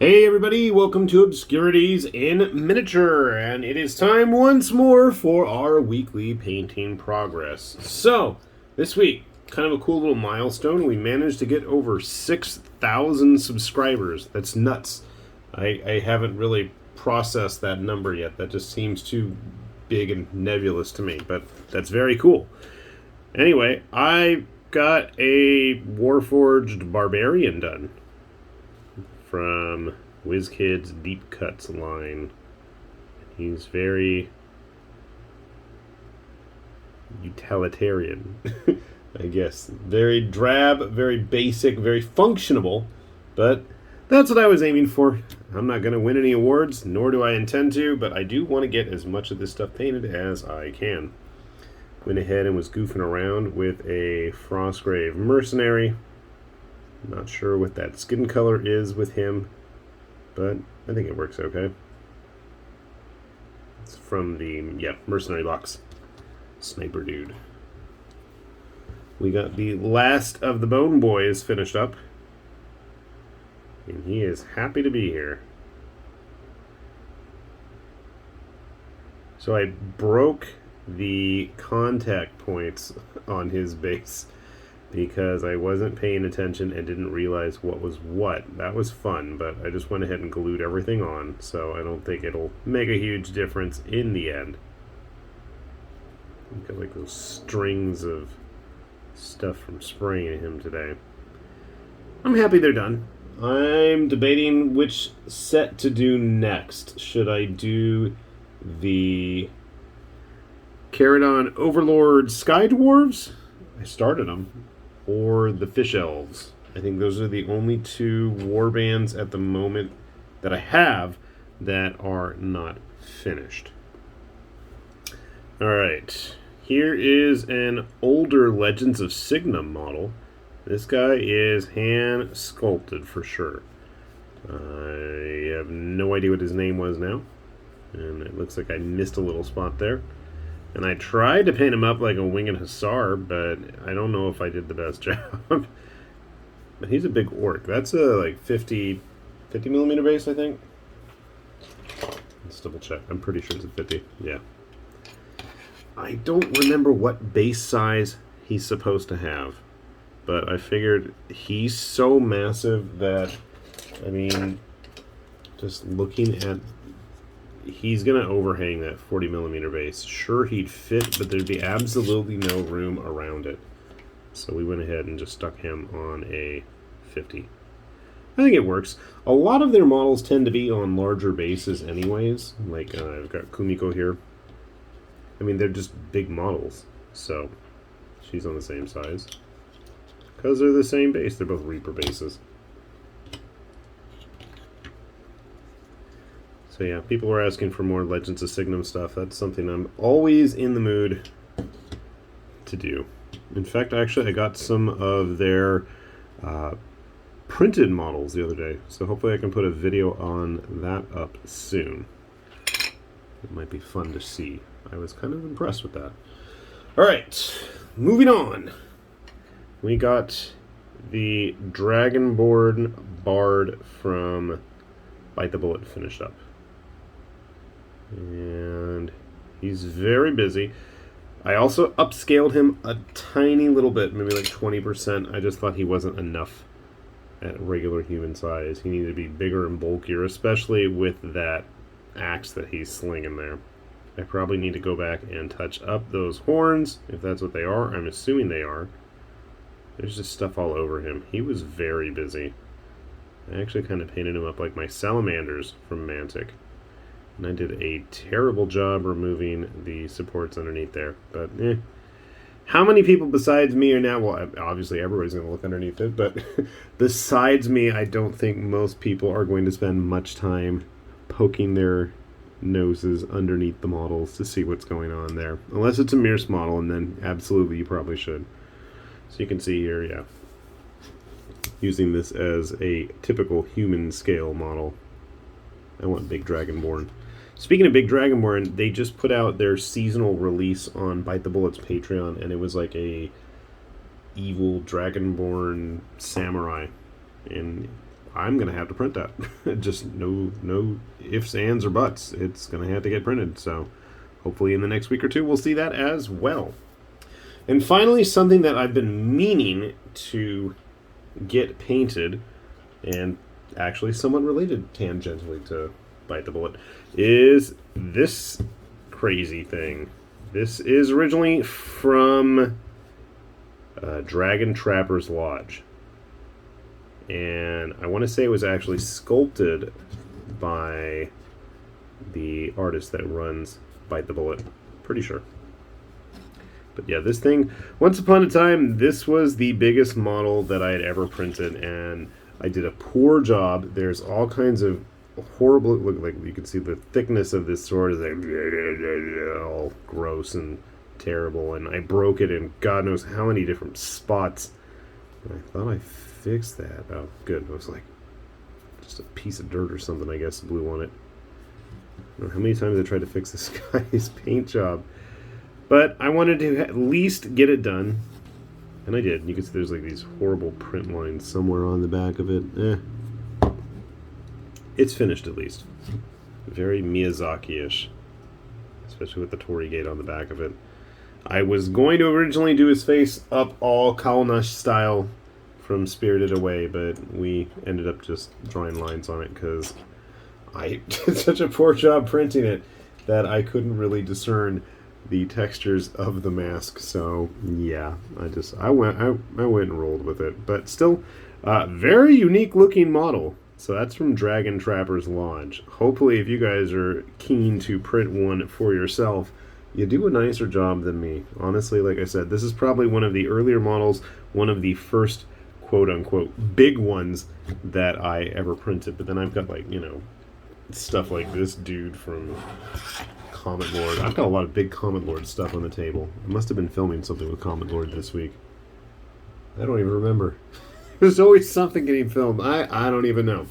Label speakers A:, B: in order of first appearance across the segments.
A: Hey everybody, welcome to Obscurities in Miniature, and it is time once more for our weekly painting progress. So, this week, kind of a cool little milestone, we managed to get over 6,000 subscribers. That's nuts. I haven't really processed that number yet. That just seems too big and nebulous to me, but that's very cool. Anyway, I got a Warforged Barbarian done from WizKid's Deep Cuts line. He's very utilitarian, I guess. Very drab, very basic, very functional, but that's what I was aiming for. I'm not going to win any awards, nor do I intend to, but I do want to get as much of this stuff painted as I can. Went ahead and was goofing around with a Frostgrave Mercenary. Not sure what that skin color is with him, but I think it works okay. It's from the, Mercenary box. Sniper dude. We got the last of the Bone Boys finished up, and he is happy to be here. So I broke the contact points on his base because I wasn't paying attention and didn't realize what was what. That was fun, but I just went ahead and glued everything on, so I don't think it'll make a huge difference in the end. I've got like those strings of stuff from spraying him today. I'm happy they're done. I'm debating which set to do next. Should I do the Caradon Overlord Sky Dwarves? I started them. Or the Fish Elves. I think those are the only two warbands at the moment that I have that are not finished. Alright, here is an older Legends of Signum model. This guy is hand sculpted for sure. I have no idea what his name was now, and it looks like I missed a little spot there. And I tried to paint him up like a winged Hussar, but I don't know if I did the best job. But he's a big orc. That's a like 50 millimeter base, I think. Let's double check. I'm pretty sure it's a 50. Yeah. I don't remember what base size he's supposed to have, but I figured he's so massive that, I mean, just looking at, he's going to overhang that 40 millimeter base. Sure, he'd fit, but there'd be absolutely no room around it. So we went ahead and just stuck him on a 50. I think it works. A lot of their models tend to be on larger bases anyways. Like, I've got Kumiko here. I mean, they're just big models. So, she's on the same size. Because they're the same base. They're both Reaper bases. So yeah, people were asking for more Legends of Signum stuff. That's something I'm always in the mood to do. In fact, actually, I got some of their printed models the other day. So hopefully I can put a video on that up soon. It might be fun to see. I was kind of impressed with that. Alright, moving on. We got the Dragonborn Bard from Bite the Bullet finished up. And he's very busy. I also upscaled him a tiny little bit, maybe like 20%. I just thought he wasn't enough at regular human size. He needed to be bigger and bulkier, especially with that axe that he's slinging there. I probably need to go back and touch up those horns, if that's what they are. I'm assuming they are. There's just stuff all over him. He was very busy. I actually kind of painted him up like my salamanders from Mantic. And I did a terrible job removing the supports underneath there. But, how many people besides me are now... Well, obviously everybody's going to look underneath it. But besides me, I don't think most people are going to spend much time poking their noses underneath the models to see what's going on there. Unless it's a Mirce model, and then absolutely you probably should. So you can see here, yeah. Using this as a typical human scale model. I want Big Dragonborn. Speaking of Big Dragonborn, they just put out their seasonal release on Bite the Bullet's Patreon, and it was like a evil Dragonborn samurai. And I'm going to have to print that. Just no ifs, ands, or buts. It's going to have to get printed. So hopefully in the next week or two, we'll see that as well. And finally, something that I've been meaning to get painted, and actually somewhat related tangentially to Bite the Bullet, is this crazy thing. This is originally from Dragon Trapper's Lodge. And I want to say it was actually sculpted by the artist that runs Bite the Bullet. Pretty sure. But yeah, this thing, once upon a time, this was the biggest model that I had ever printed, and I did a poor job. There's all kinds of horrible, look, like you can see the thickness of this sword is like all gross and terrible, and I broke it in God knows how many different spots. And I thought I fixed that. Oh, good. It was like just a piece of dirt or something, I guess, blew on it. I don't know how many times I tried to fix this guy's paint job. But I wanted to at least get it done. And I did. You can see there's like these horrible print lines somewhere on the back of it. It's finished at least. Very Miyazaki-ish. Especially with the Torii gate on the back of it. I was going to originally do his face up all Kaonash style from Spirited Away, but we ended up just drawing lines on it because I did such a poor job printing it that I couldn't really discern the textures of the mask. So yeah, I went and rolled with it. But still, very unique looking model. So that's from Dragon Trapper's Lodge. Hopefully, if you guys are keen to print one for yourself, you do a nicer job than me. Honestly, like I said, this is probably one of the earlier models, one of the first quote-unquote big ones that I ever printed. But then I've got, like, you know, stuff like this dude from Comet Lord. I've got a lot of big Comet Lord stuff on the table. I must have been filming something with Comet Lord this week. I don't even remember. There's always something getting filmed. I don't even know.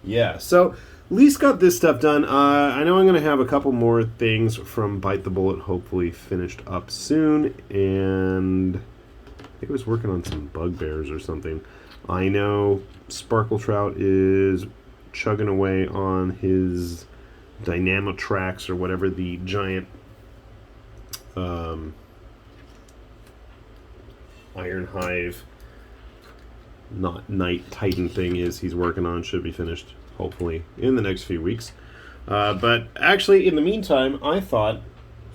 A: Yeah, so at least got this stuff done. I know I'm going to have a couple more things from Bite the Bullet hopefully finished up soon. And I think I was working on some bugbears or something. I know Sparkle Trout is chugging away on his Dynamotrax or whatever the giant Iron Hive, not Night Titan thing is he's working on. Should be finished hopefully in the next few weeks. But actually, in the meantime, I thought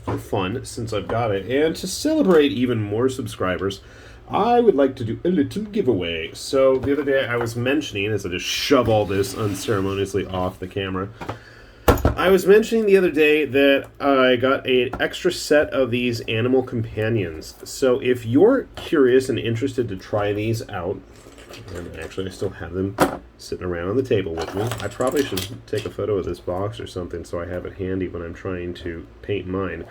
A: for fun, since I've got it, and to celebrate even more subscribers, I would like to do a little giveaway. So the other day I was mentioning, as I just shove all this unceremoniously off the camera, I was mentioning the other day that I got an extra set of these animal companions. So if you're curious and interested to try these out, and actually I still have them sitting around on the table with me. I probably should take a photo of this box or something so I have it handy when I'm trying to paint mine.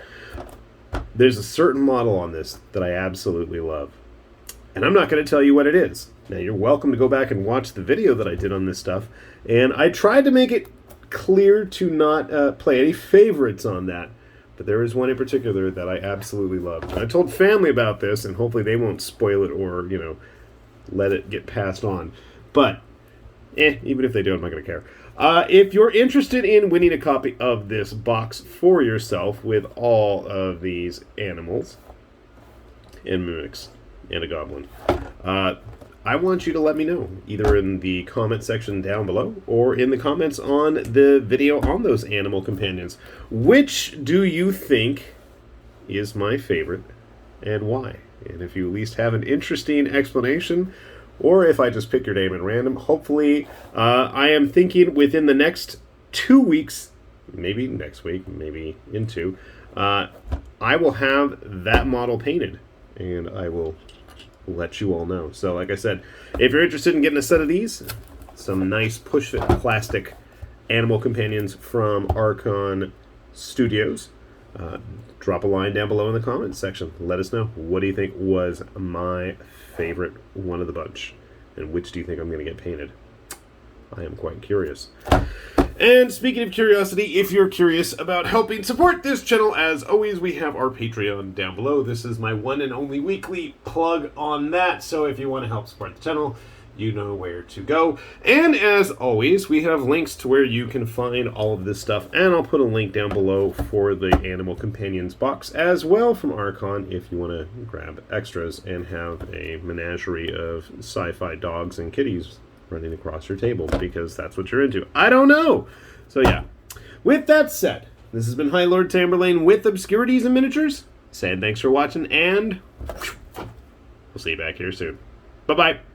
A: There's a certain model on this that I absolutely love. And I'm not going to tell you what it is. Now, you're welcome to go back and watch the video that I did on this stuff. And I tried to make it clear to not play any favorites on that. But there is one in particular that I absolutely love. And I told family about this, and hopefully they won't spoil it or, you know, let it get passed on. But, even if they do, I'm not going to care. If you're interested in winning a copy of this box for yourself with all of these animals and mimics and a goblin, I want you to let me know, either in the comment section down below or in the comments on the video on those animal companions. Which do you think is my favorite and why? And if you at least have an interesting explanation, or if I just pick your name at random, hopefully I am thinking within the next 2 weeks, maybe next week, maybe in 2, I will have that model painted, and I will let you all know. So like I said, if you're interested in getting a set of these, some nice push-fit plastic animal companions from Archon Studios, drop a line down below in the comments section. Let us know, what do you think was my favorite one of the bunch? And which do you think I'm going to get painted? I am quite curious. And speaking of curiosity, if you're curious about helping support this channel, as always, we have our Patreon down below. This is my one and only weekly plug on that. So if you want to help support the channel, you know where to go. And as always, we have links to where you can find all of this stuff, and I'll put a link down below for the Animal Companions box as well from Archon if you want to grab extras and have a menagerie of sci-fi dogs and kitties running across your table, because that's what you're into. I don't know! So yeah, with that said, this has been High Lord Tamberlane with Obscurities and Miniatures, saying thanks for watching, and we'll see you back here soon. Bye-bye!